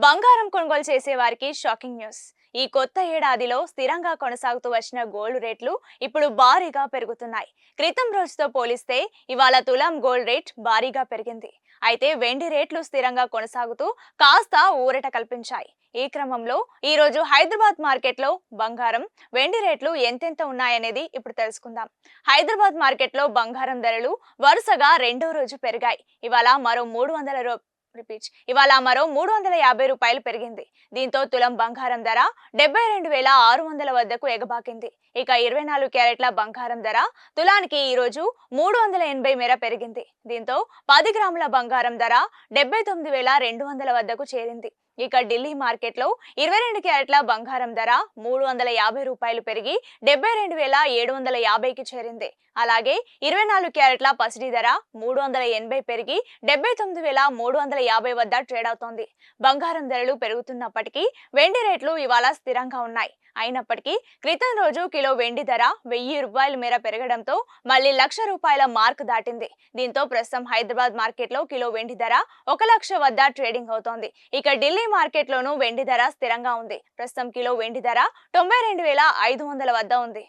బంగారం కొనుగోలు చేసే వారికి షాకింగ్ న్యూస్. ఈ కొత్త ఏడాదిలో స్థిరంగా కొనసాగుతూ వచ్చిన గోల్డ్ రేట్లు ఇప్పుడు భారీగా పెరుగుతున్నాయి. క్రితం రోజుతో పోలిస్తే ఇవాళ తులం గోల్డ్ రేట్ భారీగా పెరిగింది. అయితే వెండి రేట్లు స్థిరంగా కొనసాగుతూ కాస్త ఊరట కల్పించాయి. ఈ క్రమంలో ఈ రోజు హైదరాబాద్ మార్కెట్లో బంగారం, వెండి రేట్లు ఎంతెంత ఉన్నాయనేది ఇప్పుడు తెలుసుకుందాం. హైదరాబాద్ మార్కెట్లో బంగారం ధరలు వరుసగా రెండో రోజు పెరిగాయి. ఇవాళ మరో 350 రూపాయలు పెరిగింది. దీంతో తులం బంగారం ధర 72,600 వద్దకు ఎగబాకింది. ఇక 24 క్యారెట్ల బంగారం ధర తులానికి ఈ రోజు 380 మేర పెరిగింది. దీంతో 10 గ్రాముల బంగారం ధర 79,200 వద్దకు చేరింది. ఇక ఢిల్లీ మార్కెట్లో 22 క్యారెట్ల బంగారం ధర 350 రూపాయలు పెరిగి 72,750కి చేరింది. అలాగే 24 క్యారెట్ల పసిడి ధర 380 పెరిగి 79,350 వద్ద ట్రేడ్ అవుతోంది. బంగారం ధరలు పెరుగుతున్నప్పటికీ వెండి రేట్లు ఇవాళ స్థిరంగా ఉన్నాయి. అయినప్పటికీ క్రితం రోజు కిలో వెండి ధర 1000 రూపాయల మేర పెరగడంతో మళ్లీ 1,00,000 రూపాయల మార్క్ దాటింది. దీంతో ప్రస్తుతం హైదరాబాద్ మార్కెట్లో కిలో వెండి ధర 1,00,000 వద్ద ట్రేడింగ్ అవుతోంది. ఇక ఢిల్లీ మార్కెట్లోనూ వెండి ధర స్థిరంగా ఉంది. ప్రస్తుతం కిలో వెండి ధర 92,500 వద్ద ఉంది.